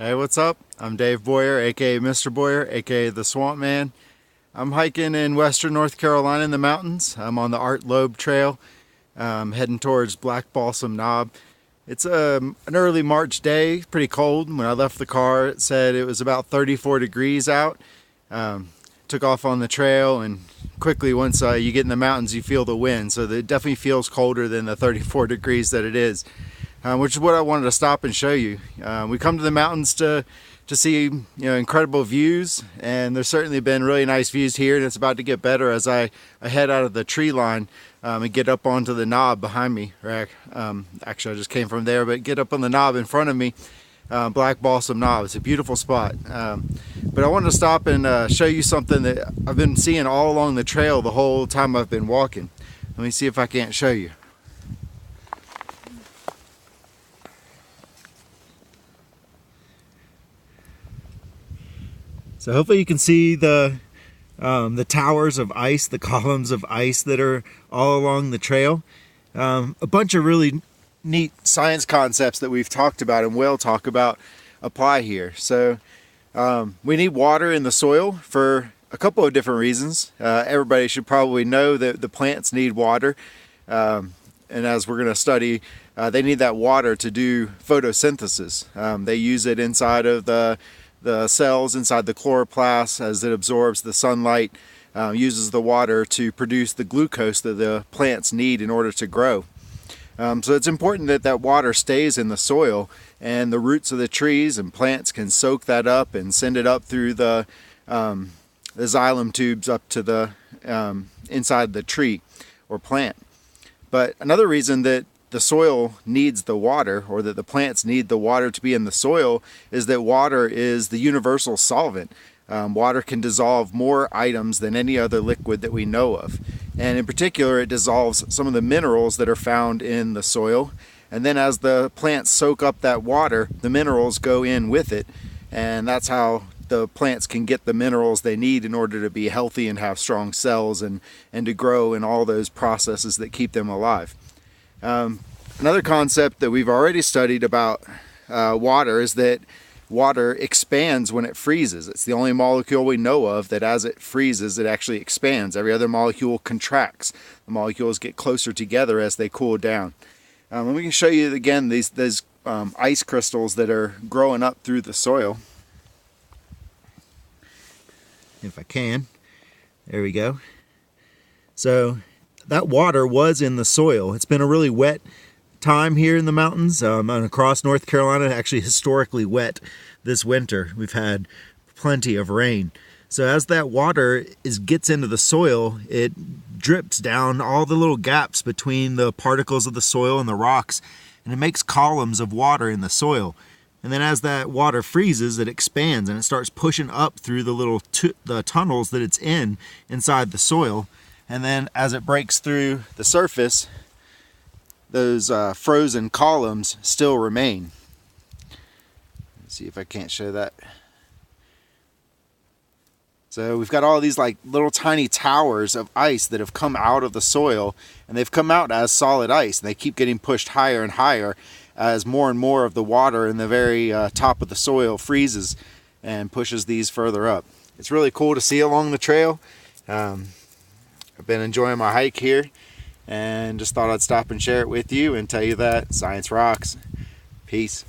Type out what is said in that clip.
Hey, what's up? I'm Dave Boyer, aka Mr. Boyer, aka the Swamp Man. I'm hiking in western North Carolina in the mountains. I'm on the Art Loeb Trail, heading towards Black Balsam Knob. It's an early March day, pretty cold. When I left the car, it said it was about 34 degrees out. Took off on the trail, and quickly once you get in the mountains, you feel the wind. So it definitely feels colder than the 34 degrees that it is. Which is what I wanted to stop and show you. We come to the mountains to see incredible views, and there's certainly been really nice views here, and it's about to get better as I head out of the tree line and get up onto the knob behind me. Actually, I just came from there, but get up on the knob in front of me, Black Balsam Knob. It's a beautiful spot. But I wanted to stop and show you something that I've been seeing all along the trail the whole time I've been walking. Let me see if I can't show you. So hopefully you can see the towers of ice, the columns of ice that are all along the trail. A bunch of really neat science concepts that we've talked about and will talk about apply here. So we need water in the soil for a couple of different reasons. Everybody should probably know that the plants need water. And as we're going to study, they need that water to do photosynthesis. They use it inside of the cells inside the chloroplast as it absorbs the sunlight, uses the water to produce the glucose that the plants need in order to grow. So it's important that that water stays in the soil, and the roots of the trees and plants can soak that up and send it up through the xylem tubes up to the inside the tree or plant. But another reason that the soil needs the water, or that the plants need the water to be in the soil, is that water is the universal solvent. Water can dissolve more items than any other liquid that we know of. And in particular, it dissolves some of the minerals that are found in the soil. And then as the plants soak up that water, the minerals go in with it. And that's how the plants can get the minerals they need in order to be healthy and have strong cells and to grow in all those processes that keep them alive. Another concept that we've already studied about water is that water expands when it freezes. It's the only molecule we know of that as it freezes, it actually expands. Every other molecule contracts. The molecules get closer together as they cool down. And we can show you again these ice crystals that are growing up through the soil. If I can. There we go. So that water was in the soil. It's been a really wet time here in the mountains and across North Carolina. Actually historically wet this winter. We've had plenty of rain. So as that water gets into the soil, it drips down all the little gaps between the particles of the soil and the rocks, and it makes columns of water in the soil. And then as that water freezes, it expands and it starts pushing up through the little the tunnels that it's inside the soil. And then as it breaks through the surface, those frozen columns still remain. Let's see if I can't show that. So we've got all these like little tiny towers of ice that have come out of the soil, and they've come out as solid ice, and they keep getting pushed higher and higher as more and more of the water in the very top of the soil freezes and pushes these further up. It's really cool to see along the trail. I've been enjoying my hike here, and just thought I'd stop and share it with you and tell you that science rocks. Peace.